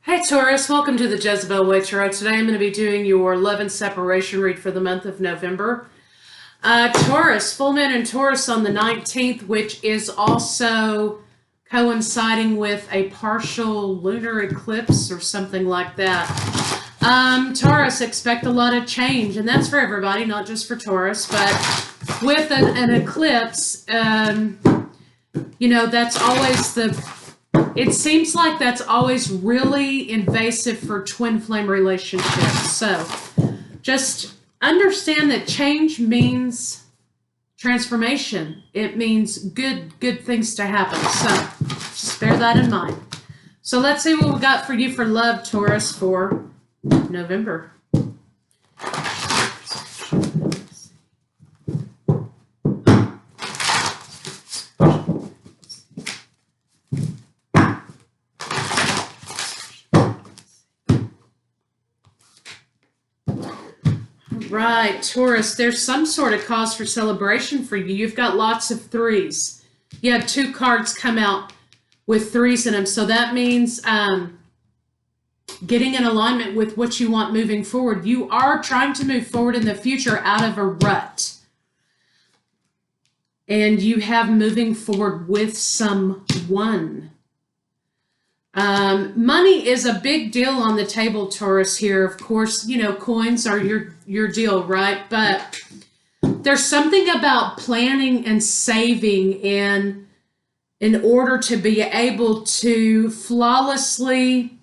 Hey Taurus, welcome to the Jezebel Way Tarot. Today I'm going to be doing your love and separation read for the month of November. Taurus, full moon in Taurus on the 19th, which is also coinciding with a partial lunar eclipse or something like that. Taurus, expect a lot of change, and that's for everybody, not just for Taurus, but with an eclipse, that's always it seems like that's always really invasive for twin flame relationships. So just understand that change means transformation. It means good things to happen. So just bear that in mind. So let's see what we got for you for love, Taurus, for November. Right, Taurus, there's some sort of cause for celebration for you. You've got lots of threes. You had two cards come out with threes in them. So that means getting in alignment with what you want moving forward. You are trying to move forward in the future out of a rut. And you have moving forward with someone. Money is a big deal on the table, Taurus, here. Of course, coins are your deal, right? But there's something about planning and saving in order to be able to flawlessly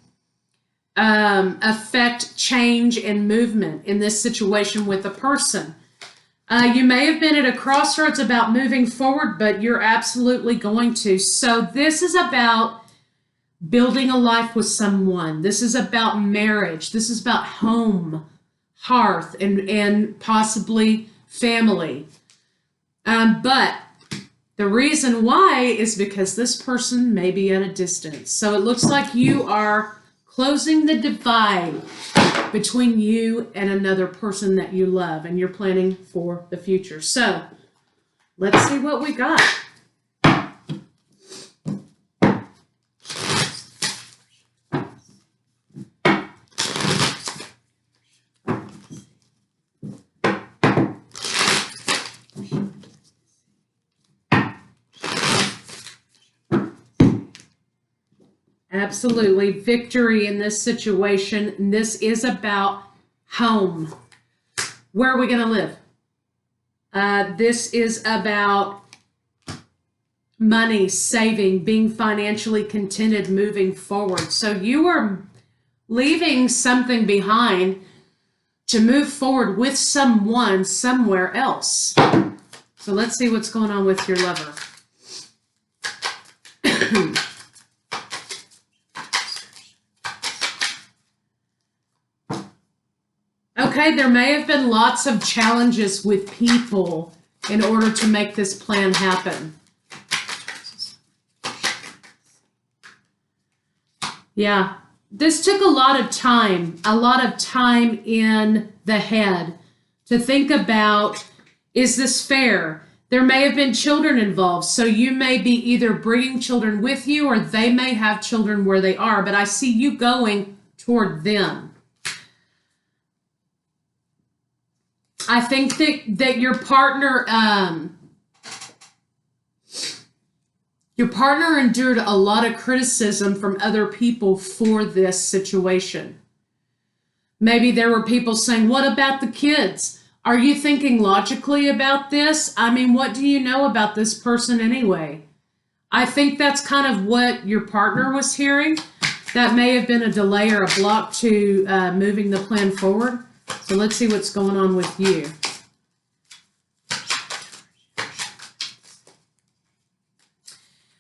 affect change and movement in this situation with a person. You may have been at a crossroads about moving forward, but you're absolutely going to. So this is about building a life with someone. This is about marriage. This is about home, hearth, and possibly family. But the reason why is because this person may be at a distance. So it looks like you are closing the divide between you and another person that you love, and you're planning for the future. So let's see what we got. Absolutely. Victory in this situation. And this is about home. Where are we going to live? This is about money, saving, being financially contented, moving forward. So you are leaving something behind to move forward with someone somewhere else. So let's see what's going on with your lover. Okay, there may have been lots of challenges with people in order to make this plan happen. Yeah, this took a lot of time in the head to think about, is this fair? There may have been children involved, so you may be either bringing children with you or they may have children where they are, but I see you going toward them. I think that your partner endured a lot of criticism from other people for this situation. Maybe there were people saying, what about the kids? Are you thinking logically about this? I mean, what do you know about this person anyway? I think that's kind of what your partner was hearing. That may have been a delay or a block to moving the plan forward. So let's see what's going on with you.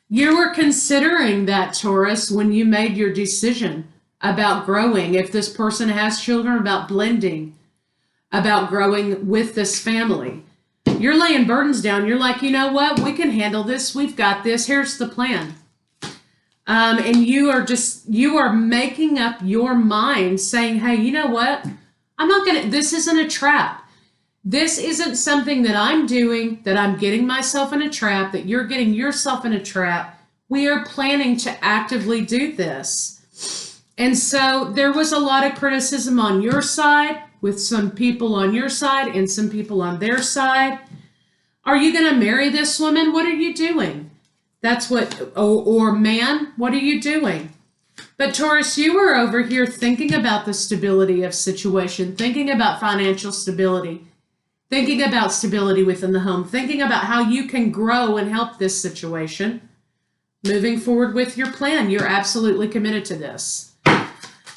You were considering that, Taurus, when you made your decision about growing. If this person has children, about blending, about growing with this family. You're laying burdens down. You're like, you know what? We can handle this. We've got this. Here's the plan. And you are making up your mind saying, hey, you know what? This isn't a trap. This isn't something that I'm doing, that I'm getting myself in a trap, that you're getting yourself in a trap. we are planning to actively do this. And so there was a lot of criticism on your side, with some people on your side and some people on their side. Are you going to marry this woman? What are you doing? That's what, or man, what are you doing? But Taurus, you were over here thinking about the stability of situation, thinking about financial stability, thinking about stability within the home, thinking about how you can grow and help this situation, moving forward with your plan. You're absolutely committed to this.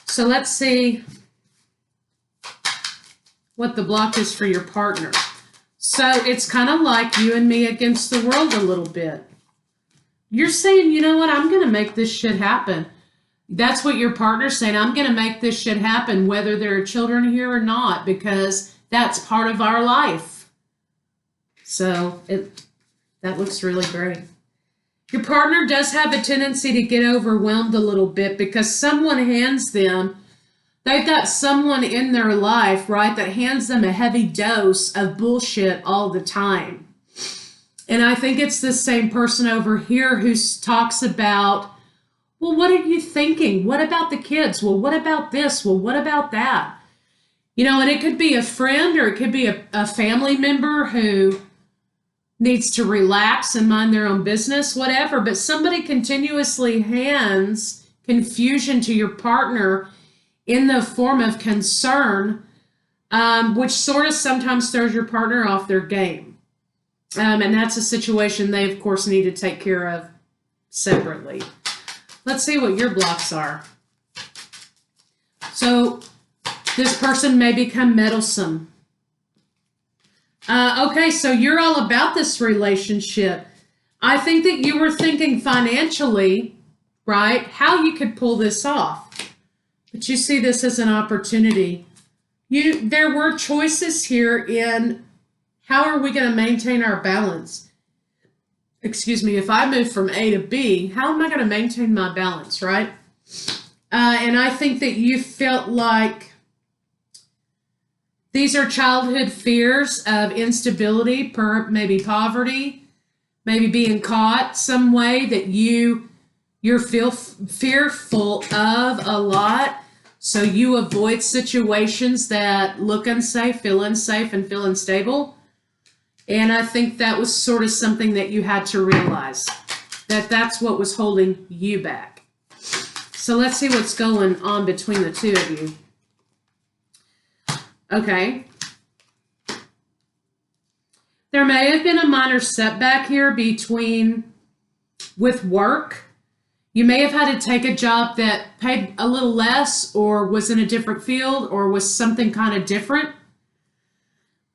So let's see what the block is for your partner. So it's kind of like you and me against the world a little bit. You're saying, you know what, I'm going to make this shit happen. That's what your partner's saying. I'm going to make this shit happen, whether there are children here or not, because that's part of our life. So that looks really great. Your partner does have a tendency to get overwhelmed a little bit because someone hands them, they've got someone in their life, right, that hands them a heavy dose of bullshit all the time. And I think it's the same person over here who talks about, well, what are you thinking? What about the kids? Well, what about this? Well, what about that? You know, and it could be a friend or it could be a family member who needs to relax and mind their own business, whatever. But somebody continuously hands confusion to your partner in the form of concern, which sort of sometimes throws your partner off their game. And that's a situation they, of course, need to take care of separately. Let's see what your blocks are. So this person may become meddlesome. Okay, so you're all about this relationship. I think that you were thinking financially, right, how you could pull this off. But you see this as an opportunity. There were choices here in how are we going to maintain our balance? Excuse me, if I move from A to B, how am I going to maintain my balance, right? And I think that you felt like these are childhood fears of instability, maybe poverty, maybe being caught some way that you're fearful of a lot. So you avoid situations that look unsafe, feel unsafe, and feel unstable. And I think that was sort of something that you had to realize, that that's what was holding you back. So let's see what's going on between the two of you. Okay. There may have been a minor setback here with work. You may have had to take a job that paid a little less or was in a different field or was something kind of different.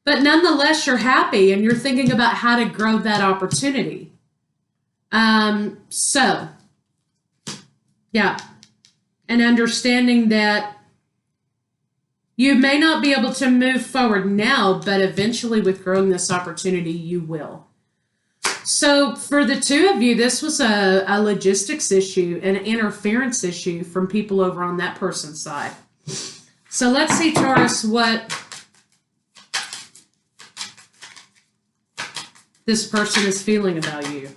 But nonetheless, you're happy and you're thinking about how to grow that opportunity. So, yeah. And understanding that you may not be able to move forward now, but eventually with growing this opportunity, you will. So for the two of you, this was a logistics issue, an interference issue from people over on that person's side. So let's see, Taurus, what this person is feeling about you.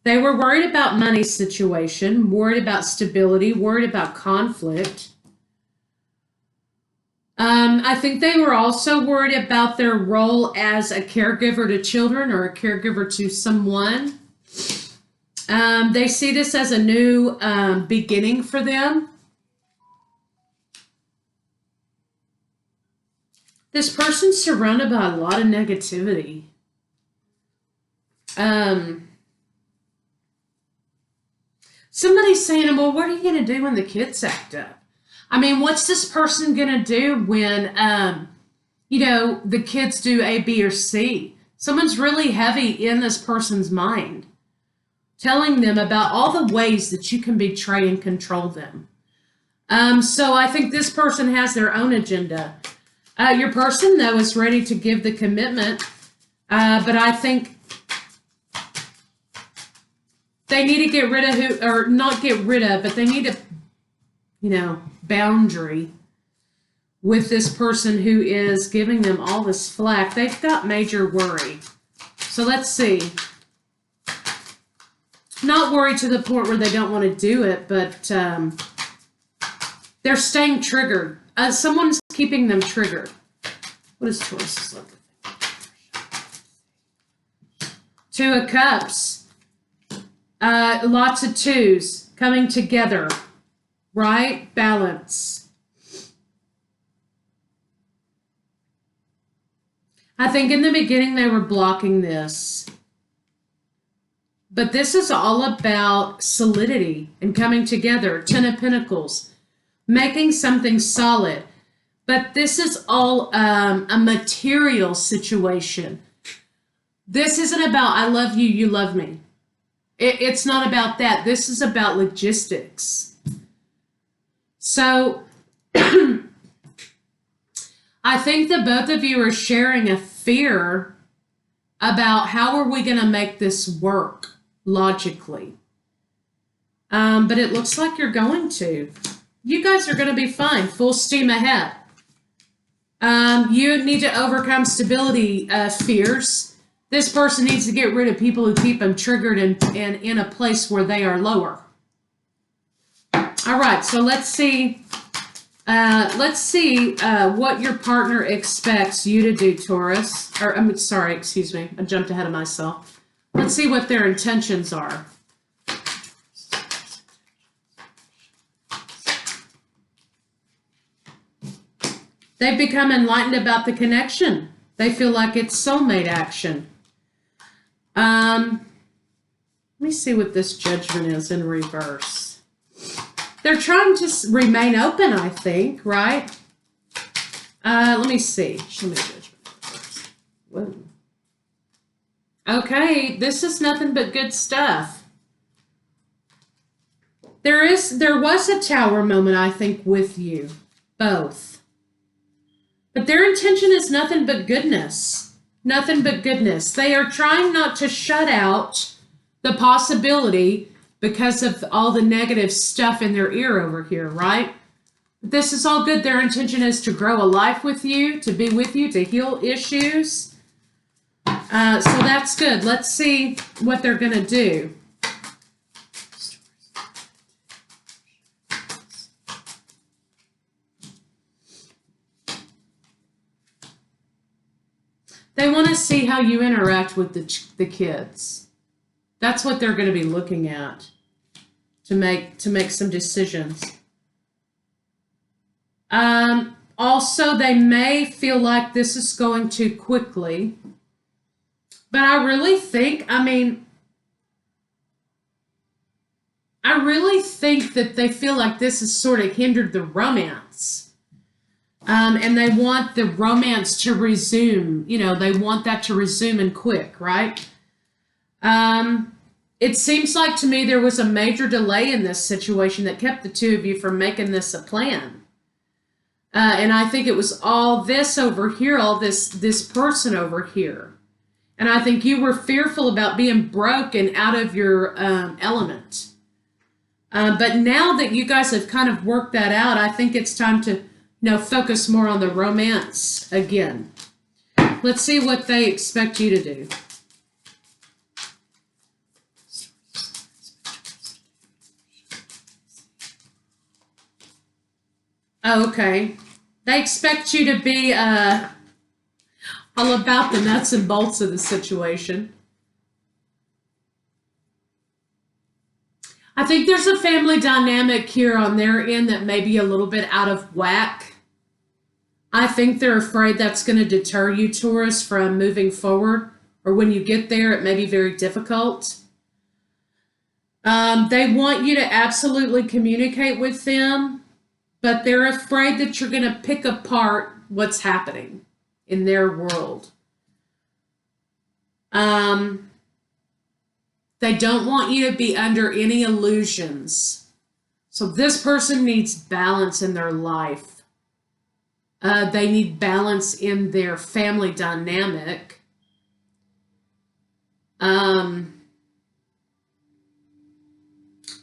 They were worried about money situation, worried about stability, worried about conflict. I think they were also worried about their role as a caregiver to children or a caregiver to someone. They see this as a new beginning for them. This person's surrounded by a lot of negativity. Somebody's saying, well, what are you going to do when the kids act up? I mean, what's this person going to do when, the kids do A, B, or C? Someone's really heavy in this person's mind, telling them about all the ways that you can betray and control them. So I think this person has their own agenda. Your person, though, is ready to give the commitment, but I think they need to get rid of but they need a, boundary with this person who is giving them all this flack. They've got major worry. So let's see. Not worried to the point where they don't want to do it, but they're staying triggered. Someone's keeping them triggered. What is Taurus's love? Two of Cups. Lots of twos coming together. Right? Balance. I think in the beginning they were blocking this. But this is all about solidity and coming together. Ten of Pentacles. Making something solid. But this is all a material situation. This isn't about I love you, you love me. It's not about that. This is about logistics. So I think that both of you are sharing a fear about how are we going to make this work logically. But it looks like you're going to. You guys are going to be fine. Full steam ahead. You need to overcome stability fears. This person needs to get rid of people who keep them triggered and in a place where they are lower. All right, so let's see. What your partner expects you to do, Taurus. Or I'm sorry, excuse me. I jumped ahead of myself. Let's see what their intentions are. They've become enlightened about the connection. They feel like it's soulmate action. Let me see what this Judgment is in reverse. They're trying to remain open, I think, right? Let me see. Show me Judgment. Whoa. Okay, this is nothing but good stuff. There was a Tower moment, I think, with you, both. But their intention is nothing but goodness. Nothing but goodness. They are trying not to shut out the possibility because of all the negative stuff in their ear over here, right? But this is all good. Their intention is to grow a life with you, to be with you, to heal issues. So that's good. Let's see what they're going to do. They want to see how you interact with the kids. That's what they're going to be looking at to make some decisions. Also, they may feel like this is going too quickly. But I really think that they feel like this has sort of hindered the romance. And they want the romance to resume. You know, they want that to resume and quick, right? It seems like to me there was a major delay in this situation that kept the two of you from making this a plan. And I think it was all this over here, all this person over here. And I think you were fearful about being broke and out of your element. But now that you guys have kind of worked that out, I think it's time to focus more on the romance again. Let's see what they expect you to do. Oh, okay. They expect you to be all about the nuts and bolts of the situation. I think there's a family dynamic here on their end that may be a little bit out of whack. I think they're afraid that's going to deter you, Taurus, from moving forward. Or when you get there, it may be very difficult. They want you to absolutely communicate with them, but they're afraid that you're going to pick apart what's happening in their world. They don't want you to be under any illusions. So this person needs balance in their life. They need balance in their family dynamic.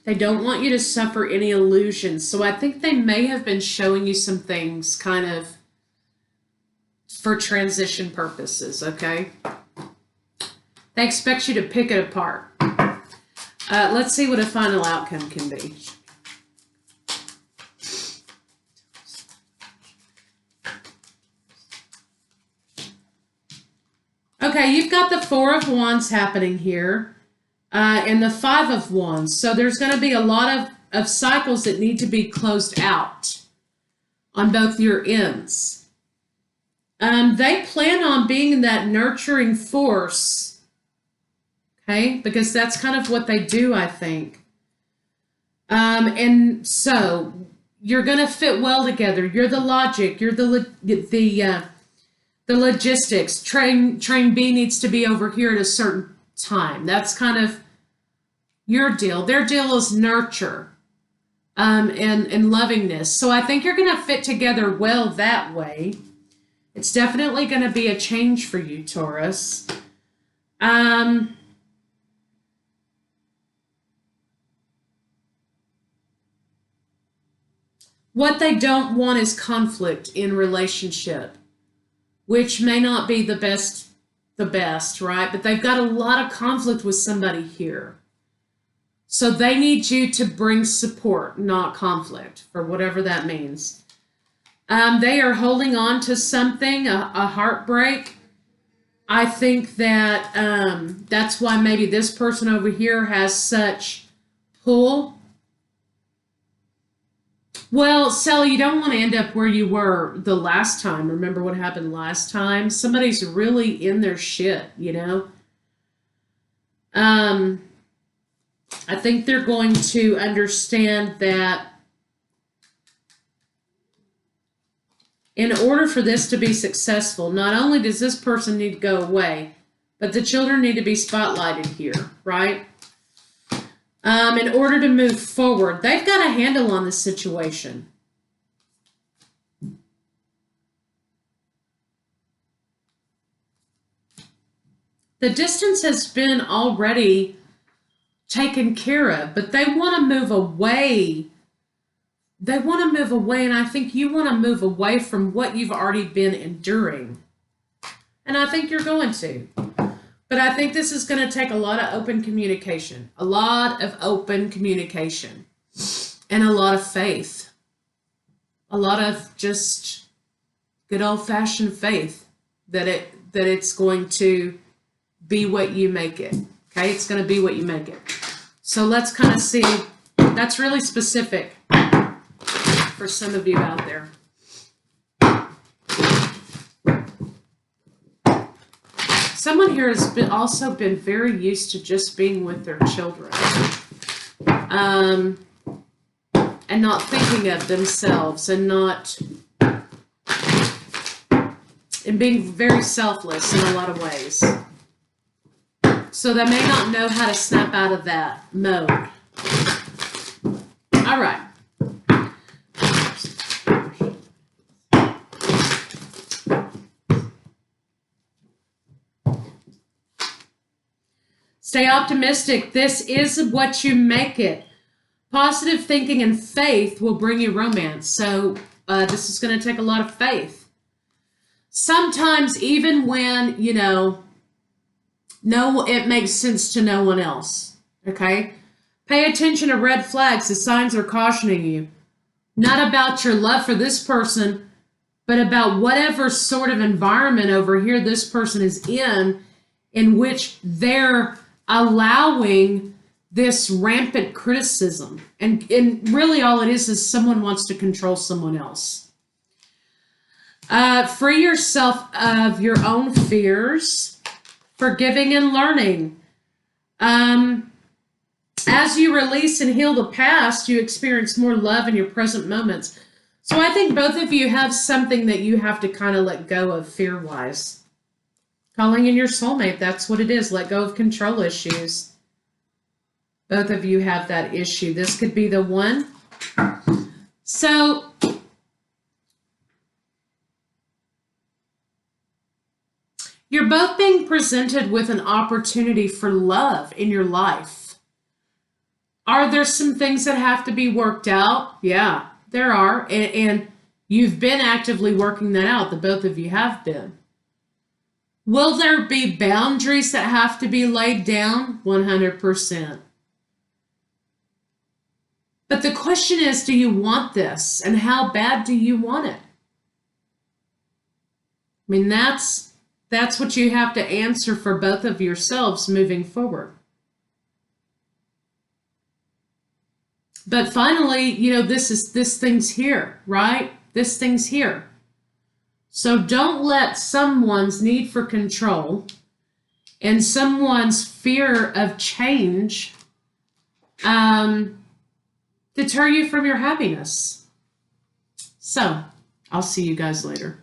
They don't want you to suffer any illusions. So I think they may have been showing you some things kind of for transition purposes, okay? They expect you to pick it apart. Let's see what a final outcome can be. Okay, you've got the Four of Wands happening here. And the Five of Wands. So there's going to be a lot of cycles that need to be closed out on both your ends. They plan on being that nurturing force, okay? Because that's kind of what they do, I think. And so you're going to fit well together. You're the logic. You're the logistics. Train B needs to be over here at a certain time. That's kind of your deal. Their deal is nurture and lovingness. So I think you're going to fit together well that way. It's definitely going to be a change for you, Taurus. What they don't want is conflict in relationship, which may not be the best, right? But they've got a lot of conflict with somebody here. So they need you to bring support, not conflict, for whatever that means. They are holding on to something, a heartbreak. I think that that's why maybe this person over here has such pull. Well, Sally, you don't want to end up where you were the last time. Remember what happened last time? Somebody's really in their shit, you know? I think they're going to understand that in order for this to be successful, not only does this person need to go away, but the children need to be spotlighted here, right? In order to move forward, they've got a handle on the situation. The distance has been already taken care of, but they want to move away. They want to move away, and I think you want to move away from what you've already been enduring. And I think you're going to. But I think this is going to take a lot of open communication. A lot of open communication. And a lot of faith. A lot of just good old-fashioned faith that it's going to be what you make it. Okay, it's going to be what you make it. So let's kind of see. That's really specific for some of you out there. Someone here has also been very used to just being with their children. And not thinking of themselves and being very selfless in a lot of ways. So they may not know how to snap out of that mode. All right. Stay optimistic. This is what you make it. Positive thinking and faith will bring you romance. So this is going to take a lot of faith. Sometimes even when, you know, it makes sense to no one else. Okay? Pay attention to red flags. The signs are cautioning you. Not about your love for this person, but about whatever sort of environment over here this person is in which they're allowing this rampant criticism. And really all it is someone wants to control someone else. Free yourself of your own fears, forgiving and learning. As you release and heal the past, you experience more love in your present moments. So I think both of you have something that you have to kind of let go of fear-wise. Calling in your soulmate, that's what it is. Let go of control issues. Both of you have that issue. This could be the one. So, you're both being presented with an opportunity for love in your life. Are there some things that have to be worked out? Yeah, there are. And you've been actively working that out. The both of you have been. Will there be boundaries that have to be laid down? 100%. But the question is, do you want this? And how bad do you want it? I mean, that's what you have to answer for both of yourselves moving forward. But finally, you know, this thing's here, right? This thing's here. So don't let someone's need for control and someone's fear of change deter you from your happiness. So I'll see you guys later.